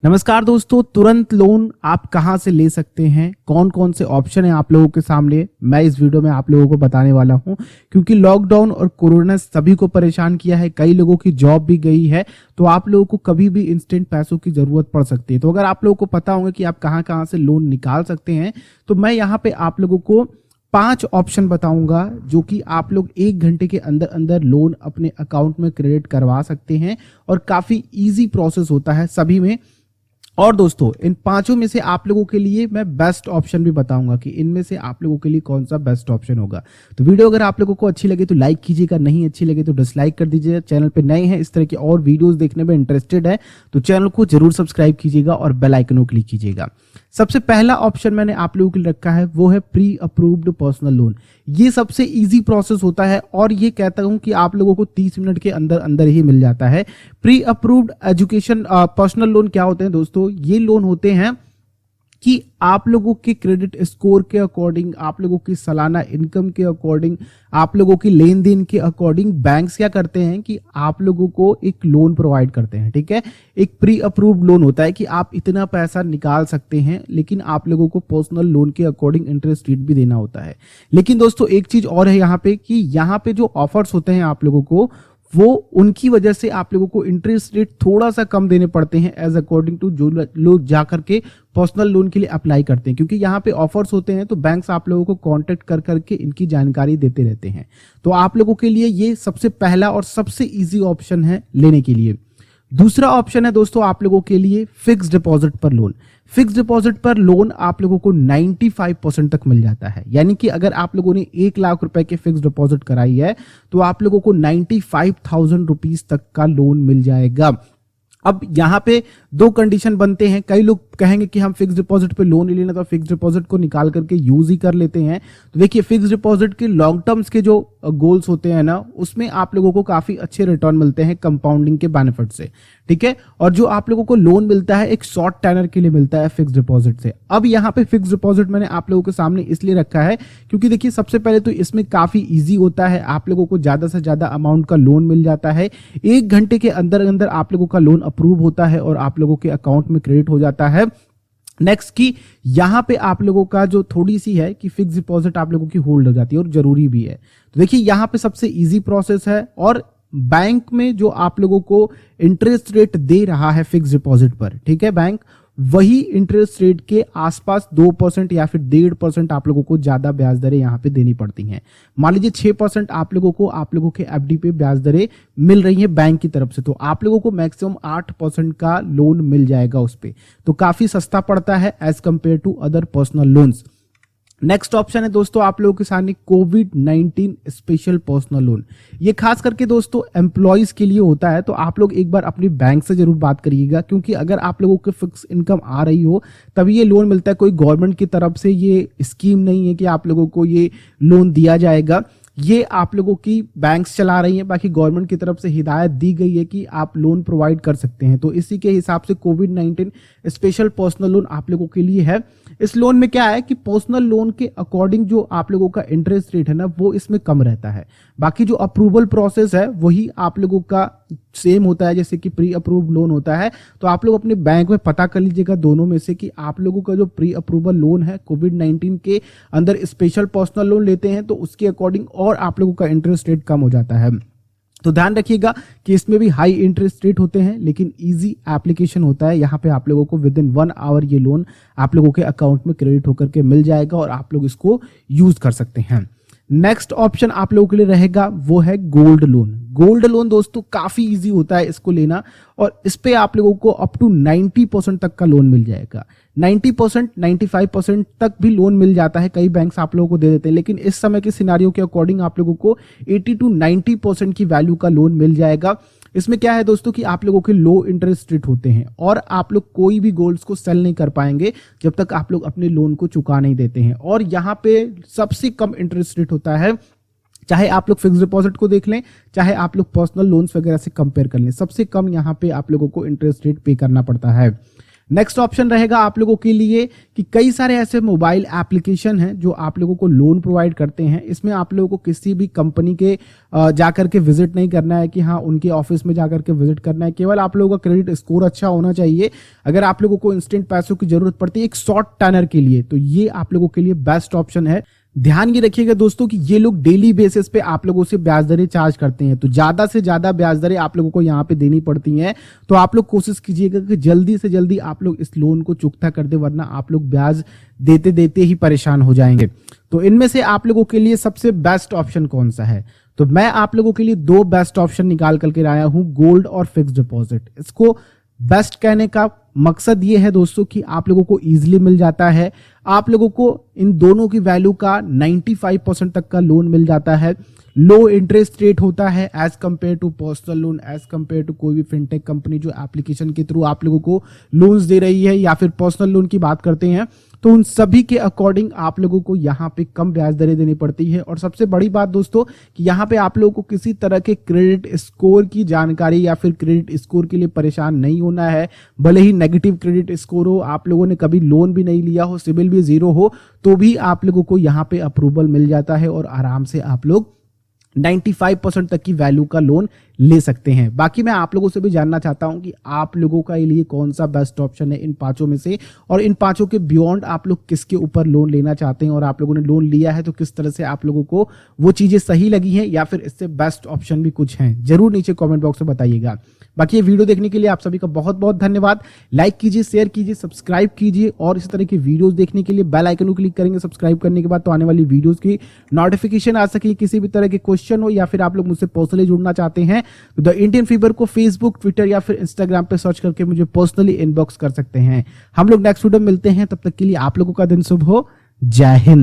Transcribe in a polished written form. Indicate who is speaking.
Speaker 1: नमस्कार दोस्तों, तुरंत लोन आप कहां से ले सकते हैं, कौन कौन से ऑप्शन है आप लोगों के सामने मैं इस वीडियो में आप लोगों को बताने वाला हूं। क्योंकि लॉकडाउन और कोरोना सभी को परेशान किया है, कई लोगों की जॉब भी गई है, तो आप लोगों को कभी भी इंस्टेंट पैसों की जरूरत पड़ सकती है। तो अगर आप लोगों को पता होगा कि आप कहां कहां से लोन निकाल सकते हैं, तो मैं यहाँ पे आप लोगों को 5 ऑप्शन बताऊंगा जो कि आप लोग 1 घंटे के अंदर अंदर लोन अपने अकाउंट में क्रेडिट करवा सकते हैं और काफी इजी प्रोसेस होता है सभी में। और दोस्तों, इन पांचों में से आप लोगों के लिए मैं बेस्ट ऑप्शन भी बताऊंगा कि इनमें से आप लोगों के लिए कौन सा बेस्ट ऑप्शन होगा। तो वीडियो अगर आप लोगों को अच्छी लगे तो लाइक कीजिएगा, नहीं अच्छी लगे तो डिसलाइक कर दीजिएगा। चैनल पे नए हैं, इस तरह के और वीडियोस देखने में इंटरेस्टेड है तो चैनल को जरूर सब्सक्राइब कीजिएगा और बेल आइकन को क्लिक कीजिएगा। सबसे पहला ऑप्शन मैंने आप लोगों के लिए रखा है, वो है प्री अप्रूव्ड पर्सनल लोन। ये सबसे इजी प्रोसेस होता है और ये कहता हूं कि आप लोगों को 30 मिनट के अंदर अंदर ही मिल जाता है। Pre approved education personal loan क्या होते हैं दोस्तों? ये लोन होते हैं कि आप लोगों के क्रेडिट स्कोर के अकॉर्डिंग, आप लोगों की सालाना इनकम के अकॉर्डिंग, आप लोगों की लेन देन के अकॉर्डिंग बैंक्स क्या करते हैं कि आप लोगों को एक लोन प्रोवाइड करते हैं। ठीक है, एक प्री अप्रूव्ड लोन होता है कि आप इतना पैसा निकाल सकते हैं, लेकिन आप लोगों को पर्सनल लोन के अकॉर्डिंग इंटरेस्ट रेट भी देना होता है। लेकिन दोस्तों, एक चीज और है यहाँ पे कि यहाँ पे जो ऑफर्स होते हैं आप लोगों को, वो उनकी वजह से आप लोगों को इंटरेस्ट रेट थोड़ा सा कम देने पड़ते हैं एज अकॉर्डिंग टू जो लोग जाकर के पर्सनल लोन के लिए अप्लाई करते हैं। क्योंकि यहाँ पे ऑफर्स होते हैं तो बैंक्स आप लोगों को कांटेक्ट कर करके इनकी जानकारी देते रहते हैं। तो आप लोगों के लिए ये सबसे पहला और सबसे इजी ऑप्शन है लेने के लिए। दूसरा ऑप्शन है दोस्तों आप लोगों के लिए फिक्स डिपॉजिट पर लोन। फिक्स डिपॉजिट पर लोन आप लोगों को 95% तक मिल जाता है। यानी कि अगर आप लोगों ने 1 लाख रुपए के फिक्स डिपॉजिट कराई है तो आप लोगों को 95,000 रुपीज तक का लोन मिल जाएगा। अब यहाँ पे 2 कंडीशन बनते हैं। कई लोग कहेंगे कि हम फिक्स डिपॉजिट पे लोन नहीं लेना, तो फिक्स डिपॉजिट को निकाल करके यूज ही कर लेते हैं। तो देखिए, फिक्स डिपॉजिट के लॉन्ग टर्म्स के जो गोल्स होते हैं ना, उसमें आप लोगों को काफी अच्छे रिटर्न मिलते हैं कंपाउंडिंग के बेनिफिट से। ठीक है, और जो आप लोगों को लोन मिलता है एक शॉर्ट टेनर के लिए मिलता है फिक्स डिपॉजिट से। अब यहाँ पे फिक्स डिपॉजिट मैंने आप लोगों के सामने इसलिए रखा है क्योंकि देखिए, सबसे पहले तो इसमें काफी इजी होता है, आप लोगों को ज्यादा से ज्यादा अमाउंट का लोन मिल जाता है। 1 घंटे के अंदर अंदर आप लोगों का लोन अप्रूव होता है और आप लोगों के अकाउंट में क्रेडिट हो जाता है। नेक्स्ट की यहां पे आप लोगों का जो थोड़ी सी है कि फिक्स डिपॉजिट आप लोगों की होल्ड हो जाती है और जरूरी भी है। तो देखिए, यहां पे सबसे इजी प्रोसेस है और बैंक में जो आप लोगों को इंटरेस्ट रेट दे रहा है फिक्स डिपॉजिट पर, ठीक है, बैंक वही इंटरेस्ट रेट के आसपास 2% या फिर 1.5% आप लोगों को ज्यादा ब्याज दरें यहां पे देनी पड़ती हैं। मान लीजिए 6% आप लोगों के एफडी पे ब्याज दरें मिल रही है बैंक की तरफ से, तो आप लोगों को मैक्सिमम 8% का लोन मिल जाएगा उस पे। तो काफी सस्ता पड़ता है as compared to other personal loans. Next option है दोस्तों आप लोगों के सामने कोविड-19 स्पेशल पर्सनल लोन। ये खास करके दोस्तों एम्प्लॉइज के लिए होता है, तो आप लोग एक बार अपने बैंक से जरूर बात करिएगा, क्योंकि अगर आप लोगों को फिक्स इनकम आ रही हो तभी ये लोन मिलता है। कोई गवर्नमेंट की तरफ से ये स्कीम नहीं है कि आप लोगों को ये लोन दिया जाएगा, ये आप लोगों की बैंक्स चला रही हैं। बाकी गवर्नमेंट की तरफ से हिदायत दी गई है कि आप लोन प्रोवाइड कर सकते हैं, तो इसी के हिसाब से कोविड-19 स्पेशल पर्सनल लोन आप लोगों के लिए है। इस लोन में क्या है कि पर्सनल लोन के अकॉर्डिंग जो आप लोगों का इंटरेस्ट रेट है ना, वो इसमें कम रहता है। बाकी जो अप्रूवल प्रोसेस है वही आप लोगों का सेम होता है जैसे कि प्री अप्रूव्ड लोन होता है। तो आप लोग अपने बैंक में पता कर लीजिएगा दोनों में से कि आप लोगों का जो प्री अप्रूवल लोन है कोविड-19 के अंदर स्पेशल पर्सनल लोन लेते हैं तो उसके अकॉर्डिंग और आप लोगों का इंटरेस्ट रेट कम हो जाता है। तो ध्यान रखिएगा कि इसमें भी हाई इंटरेस्ट रेट होते हैं, लेकिन इजी एप्लीकेशन होता है। यहाँ पे आप लोगों को विद इन 1 आवर ये लोन आप लोगों के अकाउंट में क्रेडिट होकर के मिल जाएगा और आप लोग इसको यूज कर सकते हैं। नेक्स्ट ऑप्शन आप लोगों के लिए रहेगा वो है गोल्ड लोन। गोल्ड लोन दोस्तों काफी इजी होता है इसको लेना और इस पे आप लोगों को अप टू 90% तक का लोन मिल जाएगा। 90%, 95% तक भी लोन मिल जाता है, कई बैंक्स आप लोगों को दे देते हैं, लेकिन इस समय के सिनारियो के अकॉर्डिंग आप लोगों को 80 to 90% की वैल्यू का लोन मिल जाएगा। इसमें क्या है दोस्तों कि आप लोगों के लो इंटरेस्ट रेट होते हैं और आप लोग कोई भी गोल्ड्स को सेल नहीं कर पाएंगे जब तक आप लोग अपने लोन को चुका नहीं देते हैं। और यहाँ पे सबसे कम इंटरेस्ट रेट होता है, चाहे आप लोग फिक्स डिपॉजिट को देख लें, चाहे आप लोग पर्सनल लोन्स वगैरह से कंपेयर कर लें, सबसे कम यहाँ पे आप लोगों को इंटरेस्ट रेट पे करना पड़ता है। नेक्स्ट ऑप्शन रहेगा आप लोगों के लिए कि कई सारे ऐसे मोबाइल एप्लीकेशन हैं जो आप लोगों को लोन प्रोवाइड करते हैं। इसमें आप लोगों को किसी भी कंपनी के जाकर के विजिट नहीं करना है कि हाँ उनके ऑफिस में जाकर के विजिट करना है। केवल आप लोगों का क्रेडिट स्कोर अच्छा होना चाहिए। अगर आप लोगों को इंस्टेंट पैसों की जरूरत पड़ती है एक शॉर्ट टर्नर के लिए, तो ये आप लोगों के लिए बेस्ट ऑप्शन है। ध्यान ये रखिएगा दोस्तों कि ये लोग डेली बेसिस पे आप लोगों से ब्याज दरें चार्ज करते हैं, तो ज्यादा से ज्यादा ब्याज दरें आप लोगों को यहाँ पे देनी पड़ती हैं। तो आप लोग कोशिश कीजिएगा कि जल्दी से जल्दी आप लोग इस लोन को चुकता कर दे, वरना आप लोग ब्याज देते देते ही परेशान हो जाएंगे। तो इनमें से आप लोगों के लिए सबसे बेस्ट ऑप्शन कौन सा है? तो मैं आप लोगों के लिए दो बेस्ट ऑप्शन निकाल करके आया हूं, गोल्ड और फिक्स डिपॉजिट। इसको बेस्ट कहने का मकसद ये है दोस्तों कि आप लोगों को इजीली मिल जाता है। आप लोगों को इन दोनों की वैल्यू का 95% तक का लोन मिल जाता है। लो इंटरेस्ट रेट होता है as compared to personal loan, as compared to कोई भी फिनटेक कंपनी जो एप्लीकेशन के थ्रू आप लोगों को लोन्स दे रही है, या फिर पर्सनल लोन की बात करते हैं तो उन सभी के अकॉर्डिंग आप लोगों को यहाँ पे कम ब्याज दरें देनी पड़ती है। और सबसे बड़ी बात दोस्तों कि यहाँ पे आप लोगों को किसी तरह के क्रेडिट स्कोर की जानकारी या फिर क्रेडिट स्कोर के लिए परेशान नहीं होना है। भले ही नेगेटिव क्रेडिट स्कोर हो, आप लोगों ने कभी लोन भी नहीं लिया हो, सिबिल भी जीरो हो, तो भी आप लोगों को यहाँ पे अप्रूवल मिल जाता है और आराम से आप लोग 95% तक की वैल्यू का लोन ले सकते हैं। बाकी मैं आप लोगों से भी जानना चाहता हूं कि आप लोगों का लिए कौन सा बेस्ट ऑप्शन है इन पांचों में से, और इन पांचों के बियॉन्ड आप लोग किसके ऊपर लोन लेना चाहते हैं, और आप लोगों ने लोन लिया है तो किस तरह से आप लोगों को वो चीजें सही लगी हैं, या फिर इससे बेस्ट ऑप्शन भी कुछ हैं, जरूर नीचे कॉमेंट बॉक्स में बताइएगा। बाकी ये वीडियो देखने के लिए आप सभी का बहुत बहुत धन्यवाद। लाइक कीजिए, शेयर कीजिए, सब्सक्राइब कीजिए, और इस तरह की वीडियोस देखने के लिए बेल आइकन को क्लिक करेंगे सब्सक्राइब करने के बाद, तो आने वाली वीडियोस की नोटिफिकेशन आ सके। किसी भी तरह के क्वेश्चन हो या फिर आप लोग मुझसे पर्सनली जुड़ना चाहते हैं तो द इंडियन फीवर को फेसबुक, ट्विटर या फिर इंस्टाग्राम पे सर्च करके मुझे पर्सनली इनबॉक्स कर सकते हैं। हम लोग नेक्स्ट वीडियो में मिलते हैं, तब तक के लिए आप लोगों का दिन शुभ हो। जय हिंद।